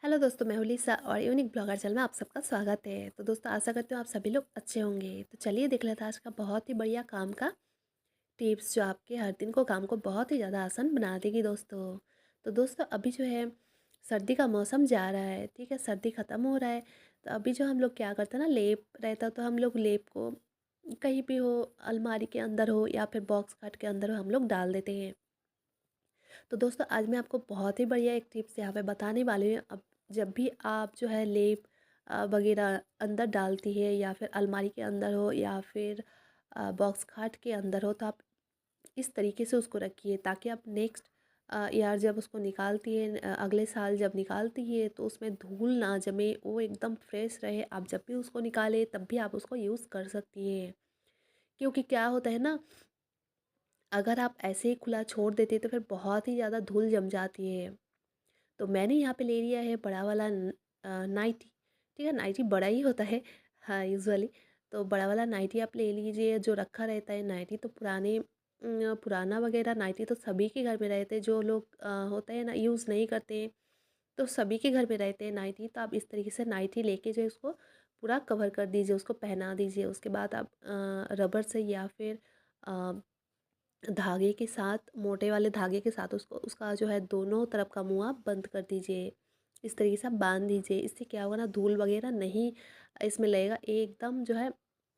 Hello दोस्तों, मैं हूँ लिसा और यूनिक ब्लॉगर चैनल में आप सबका स्वागत है। तो दोस्तों, आशा करती हूँ आप सभी लोग अच्छे होंगे। तो चलिए देख लेते हैं आज का बहुत ही बढ़िया काम का टिप्स जो आपके हर दिन को काम को बहुत ही ज़्यादा आसान बना देगी दोस्तों। तो दोस्तों, अभी जो है सर्दी का मौसम जा रहा है, ठीक है, सर्दी ख़त्म हो रहा है। तो अभी जो हम लोग क्या करते हैं ना, लेप रहता तो हम लोग लेप को कहीं भी हो, अलमारी के अंदर हो या फिर बॉक्स खाट के अंदर हो, हम लोग डाल देते हैं। तो दोस्तों, आज मैं आपको बहुत ही बढ़िया एक टिप्स यहाँ पे बताने वाली हूँ। अब जब भी आप जो है लेप वगैरह अंदर डालती है या फिर अलमारी के अंदर हो या फिर बॉक्स खाट के अंदर हो, तो आप इस तरीके से उसको रखिए ताकि आप नेक्स्ट ईयर जब उसको निकालती है, अगले साल जब निकालती है तो उसमें धूल ना जमे, वो एकदम फ्रेश रहे। आप जब भी उसको निकालें तब भी आप उसको यूज़ कर सकती हैं। क्योंकि क्या होता है ना, अगर आप ऐसे ही खुला छोड़ देते तो फिर बहुत ही ज़्यादा धूल जम जाती है। तो मैंने यहाँ पे ले लिया है बड़ा वाला नाइटी। ठीक है, नाइटी बड़ा ही होता है हाँ यूजुअली। तो बड़ा वाला नाइटी आप ले लीजिए, जो रखा रहता है नाइटी। तो पुराना वगैरह नाइटी तो सभी के घर में रहते हैं, जो लोग होता है ना यूज़ नहीं करते हैं, तो सभी के घर में रहते हैं नाइटी। तो आप इस तरीके से नाइटी लेके जो है उसको पूरा कवर कर दीजिए, उसको पहना दीजिए। उसके बाद आप रबर से या फिर अ, धागे के साथ, मोटे वाले धागे के साथ उसको, उसका जो है दोनों तरफ का मुँह आप बंद कर दीजिए। इस तरीके से आप बांध दीजिए। इससे क्या होगा ना, धूल वगैरह नहीं इसमें लगेगा, एकदम जो है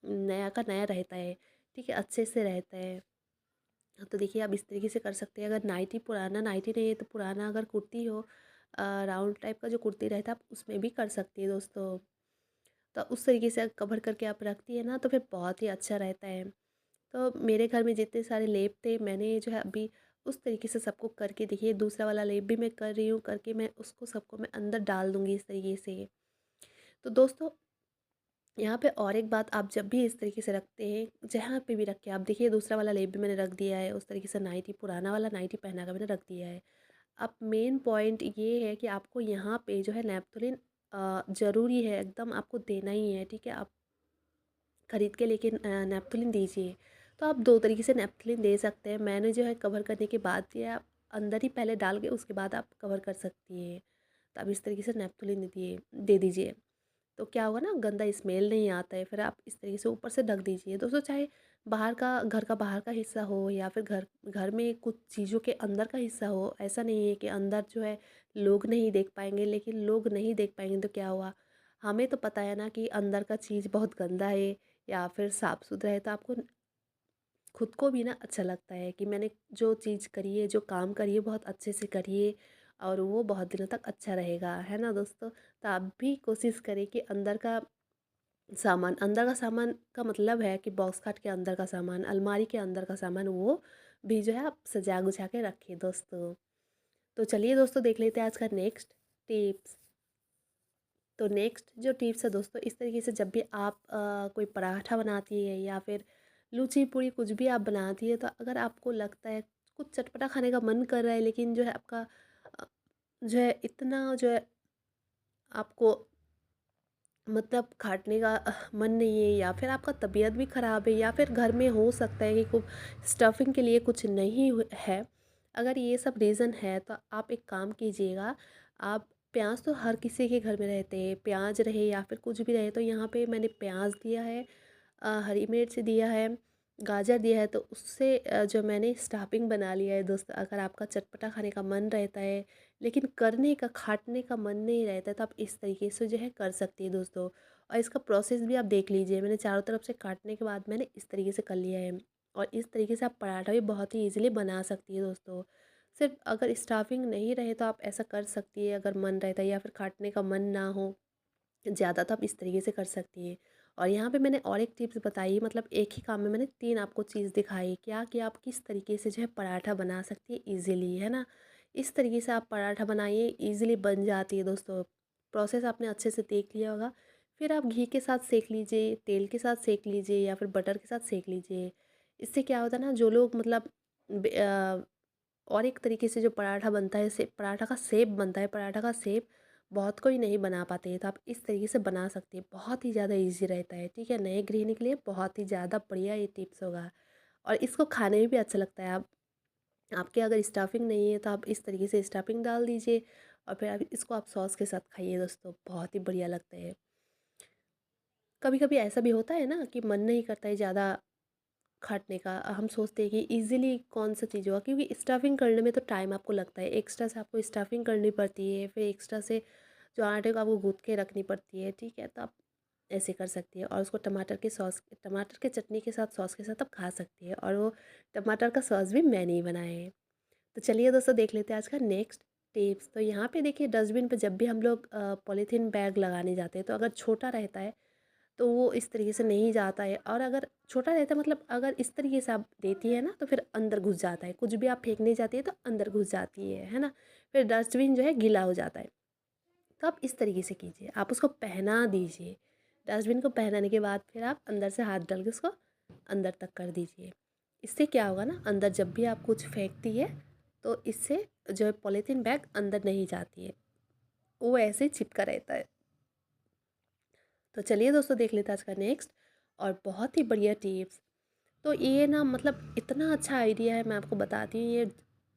नया का नया रहता है। ठीक है, अच्छे से रहता है। तो देखिए, आप इस तरीके से कर सकते हैं। अगर नाइटी पुराना नाइटी नहीं है तो पुराना अगर कुर्ती हो, राउंड टाइप का जो कुर्ती रहता है, आप उसमें भी कर सकती है दोस्तों। तो उस तरीके से कवर करके आप रखती है ना, तो फिर बहुत ही अच्छा रहता है। तो मेरे घर में जितने सारे लेप थे, मैंने जो है अभी उस तरीके से सबको करके देखिए, दूसरा वाला लेप भी मैं कर रही हूँ, करके मैं उसको सबको मैं अंदर डाल दूँगी इस तरीके से। तो दोस्तों, यहाँ पे और एक बात, आप जब भी इस तरीके से रखते हैं, जहाँ पे भी रखें, आप देखिए दूसरा वाला लेप भी मैंने रख दिया है, उस तरीके से नाइटी, पुराना वाला नाइटी पहना कर मैंने रख दिया है। अब मेन पॉइंट ये है कि आपको यहाँ पे जो है नैपथुलिन ज़रूरी है, एकदम आपको देना ही है। ठीक है, आप खरीद के लेके नैपथलिन दीजिए। तो आप 2 तरीके से नैपथलिन दे सकते हैं। मैंने जो है कवर करने के बाद दिया, आप अंदर ही पहले डाल के उसके बाद आप कवर कर सकती हैं। तो आप इस तरीके से नैपथलिन दे दीजिए। तो क्या होगा ना, गंदा स्मेल नहीं आता है। फिर आप इस तरीके से ऊपर से ढक दीजिए। दोस्तों, चाहे बाहर का, घर का बाहर का हिस्सा हो या फिर घर घर में कुछ चीज़ों के अंदर का हिस्सा हो, ऐसा नहीं है कि अंदर जो है लोग नहीं देख पाएँगे। लेकिन लोग नहीं देख पाएँगे तो क्या हुआ? हमें तो पता है ना कि अंदर का चीज़ बहुत गंदा है या फिर साफ़ सुथरा है, तो आपको खुद को भी ना अच्छा लगता है कि मैंने जो चीज़ करी है, जो काम करी है, बहुत अच्छे से करी है और वो बहुत दिनों तक अच्छा रहेगा, है ना दोस्तों? तो आप भी कोशिश करें कि अंदर का सामान का मतलब है कि बॉक्स खाट के अंदर का सामान, अलमारी के अंदर का सामान, वो भी जो है आप सजा गुछा के रखें दोस्तों। तो चलिए दोस्तों, देख लेते हैं आज का नेक्स्ट टिप्स। तो नेक्स्ट जो टिप्स है दोस्तों, इस तरीके से जब भी आप कोई पराठा बनाती है या फिर लूची पूड़ी कुछ भी आप बनाती है, तो अगर आपको लगता है कुछ चटपटा खाने का मन कर रहा है, लेकिन जो है आपका अ, जो है इतना जो है आपको मतलब खाटने का मन नहीं है, या फिर आपका तबीयत भी ख़राब है, या फिर घर में हो सकता है कि कुछ स्टफिंग के लिए कुछ नहीं है। अगर ये सब रीज़न है तो आप एक काम कीजिएगा। आप प्याज तो हर किसी के घर में रहते हैं, प्याज रहे या फिर कुछ भी रहे, तो यहाँ पे मैंने प्याज दिया है, हरी मिर्च दिया है, गाजर दिया है। तो उससे जो मैंने स्टफिंग बना लिया है दोस्तों। अगर आपका चटपटा खाने का मन रहता है लेकिन करने का, खाटने का मन नहीं रहता, तो आप इस तरीके से जो है कर सकती है दोस्तों। और इसका प्रोसेस भी आप देख लीजिए, मैंने चारों तरफ से काटने के बाद मैंने इस तरीके से कर लिया है। और इस तरीके से आप पराठा भी बहुत ही ईज़िली बना सकती है दोस्तों। सिर्फ अगर स्टफिंग नहीं रहे तो आप ऐसा कर सकती है, अगर मन रहता है या फिर काटने का मन ना हो ज़्यादा, तो आप इस तरीके से कर सकती हैं। और यहाँ पे मैंने और एक टिप्स बताई, मतलब एक ही काम में मैंने 3 आपको चीज़ दिखाई, क्या कि आप किस तरीके से जो है पराठा बना सकती है ईज़िली, है ना? इस तरीके से आप पराठा बनाइए, ईज़िली बन जाती है दोस्तों। प्रोसेस आपने अच्छे से देख लिया होगा। फिर आप घी के साथ सेंक लीजिए, तेल के साथ सेंक लीजिए या फिर बटर के साथ सेंक लीजिए। इससे क्या होता है ना, जो लोग मतलब और एक तरीके से जो पराठा बनता है, से पराठा का शेप बनता है, पराठा का शेप बहुत कोई नहीं बना पाते हैं, तो आप इस तरीके से बना सकते हैं। बहुत ही ज़्यादा ईज़ी रहता है, ठीक है? नए गृहिणी के लिए बहुत ही ज़्यादा बढ़िया ये टिप्स होगा और इसको खाने में भी अच्छा लगता है। आप आपके अगर स्टफिंग नहीं है तो आप इस तरीके से स्टफिंग डाल दीजिए और फिर आप इसको आप सॉस के साथ खाइए दोस्तों, बहुत ही बढ़िया लगता है। कभी कभी ऐसा भी होता है ना कि मन नहीं करता है ज़्यादा काटने का, हम सोचते हैं कि इजीली कौन सा चीज़ होगा, क्योंकि स्टफिंग करने में तो टाइम आपको लगता है, एक्स्ट्रा से आपको स्टफिंग करनी पड़ती है, फिर एक्स्ट्रा से जो आटे को आपको गूँथ के रखनी पड़ती है, ठीक है। तो आप ऐसे कर सकती है और उसको टमाटर के चटनी के साथ सॉस के साथ आप खा सकती है, और वो टमाटर का सॉस भी मैंने ही बनाया है। तो चलिए दोस्तों देख लेते हैं आज का नेक्स्ट टिप्स। तो यहाँ पे देखिए, डस्टबिन पे जब भी हम लोग पॉलीथीन बैग लगाने जाते हैं, तो अगर छोटा रहता है तो वो इस तरीके से नहीं जाता है, और अगर छोटा रहता है मतलब अगर इस तरीके से आप देती है ना, तो फिर अंदर घुस जाता है, कुछ भी आप फेंकने जाती है तो अंदर घुस जाती है ना। फिर डस्टबिन जो है गीला हो जाता है। तो आप इस तरीके से कीजिए, आप उसको पहना दीजिए। डस्टबिन को पहनाने के बाद फिर आप अंदर से हाथ डाल के उसको अंदर तक कर दीजिए। इससे क्या होगा ना, अंदर जब भी आप कुछ फेंकती है तो इससे जो है पॉलीथीन बैग अंदर नहीं जाती है, वो ऐसे ही चिपका रहता है। तो चलिए दोस्तों देख लेते हैं आज का नेक्स्ट और बहुत ही बढ़िया टिप्स। तो ये ना मतलब इतना अच्छा आइडिया है, मैं आपको बताती हूँ, ये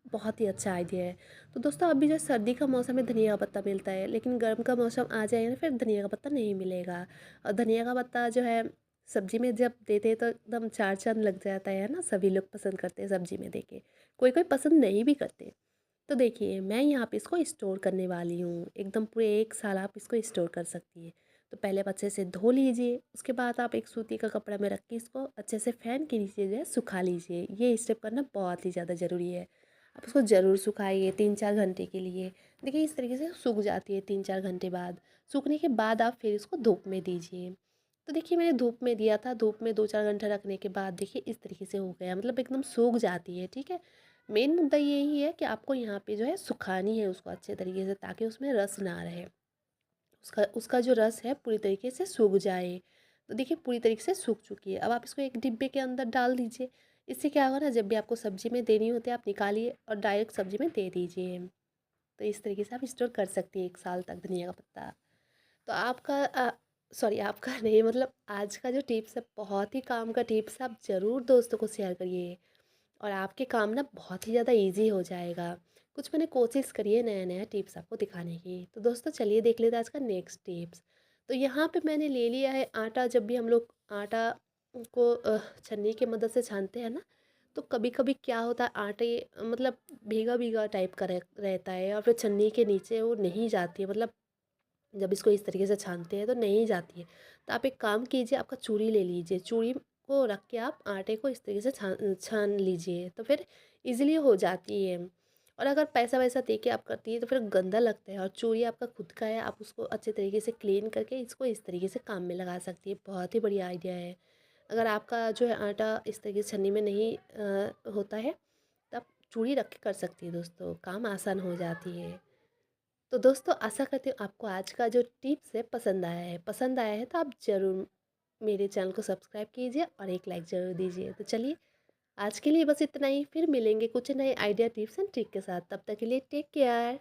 बहुत ही अच्छा आइडिया है। तो दोस्तों अभी जो सर्दी का मौसम है, धनिया का पत्ता मिलता है, लेकिन गर्म का मौसम आ जाएगा ना, फिर धनिया का पत्ता नहीं मिलेगा। और धनिया का पत्ता जो है सब्जी में जब देते हैं तो एकदम चार चांद लग जाता है ना, सभी लोग पसंद करते हैं सब्जी में देके, कोई कोई पसंद नहीं भी करते। तो देखिए मैं यहाँ पे इसको स्टोर करने वाली हूँ, एकदम पूरे 1 साल आप इसको स्टोर कर सकती है। तो पहले आप अच्छे से धो लीजिए, उसके बाद आप एक सूती का कपड़ा में रख के इसको अच्छे से फ़ैन के नीचे जो है सुखा लीजिए। ये स्टेप करना बहुत ही ज़्यादा ज़रूरी है। आप उसको ज़रूर सुखाइए 3-4 घंटे के लिए। देखिए इस तरीके से सूख जाती है 3-4 घंटे बाद। सूखने के बाद आप फिर इसको धूप में दीजिए। तो देखिए मैंने धूप में दिया था, धूप में 2-4 घंटा रखने के बाद देखिए इस तरीके से हो गया, मतलब एकदम सूख जाती है, ठीक है। मेन मुद्दा यही है कि आपको यहाँ पे जो है सुखानी है उसको अच्छे तरीके से, ताकि उसमें रस ना रहे, उसका उसका जो रस है पूरी तरीके से सूख जाए। तो देखिए पूरी तरीके से सूख चुकी है। अब आप इसको एक डिब्बे के अंदर डाल दीजिए। इससे क्या होगा ना, जब भी आपको सब्जी में देनी होती है आप निकालिए और डायरेक्ट सब्जी में दे दीजिए। तो इस तरीके से आप स्टोर कर सकती है 1 साल तक धनिया का पत्ता। तो आपका सॉरी आपका नहीं, मतलब आज का जो टिप्स है बहुत ही काम का टिप्स है, आप ज़रूर दोस्तों को शेयर करिए और आपके काम ना बहुत ही ज़्यादा इजी हो जाएगा। कुछ मैंने कोशिश करी है नया नया टिप्स आपको दिखाने की। तो दोस्तों चलिए देख लेते हैं आज का नेक्स्ट टिप्स। तो यहाँ पे मैंने ले लिया है आटा। जब भी हम लोग आटा को छन्नी की मदद से छानते हैं ना, तो कभी कभी क्या होता है, आटे मतलब भीगा भीगा टाइप का रहता है, और फिर छन्नी के नीचे वो नहीं जाती है, मतलब जब इसको इस तरीके से छानते हैं तो नहीं जाती है। तो आप एक काम कीजिए, आपका चूड़ी ले लीजिए, चूड़ी को रख के आप आटे को इस तरीके से छान छान लीजिए, तो फिर इजीली हो जाती है। और अगर पैसा वैसा दे के आप करती है तो फिर गंदा लगता है, और चूड़ी आपका खुद का है, आप उसको अच्छे तरीके से क्लीन करके इसको इस तरीके से काम में लगा सकती है। बहुत ही बढ़िया आइडिया है। अगर आपका जो है आटा इस तरीके से छन्नी में नहीं होता है, तो आप चूड़ी रख के कर सकती है दोस्तों, काम आसान हो जाती है। तो दोस्तों आशा करती हूँ आपको आज का जो टिप्स है पसंद आया है। पसंद आया है तो आप ज़रूर मेरे चैनल को सब्सक्राइब कीजिए और एक लाइक ज़रूर दीजिए। तो चलिए आज के लिए बस इतना ही, फिर मिलेंगे कुछ नए आइडिया टिप्स एंड ट्रिक के साथ। तब तक के लिए टेक केयर।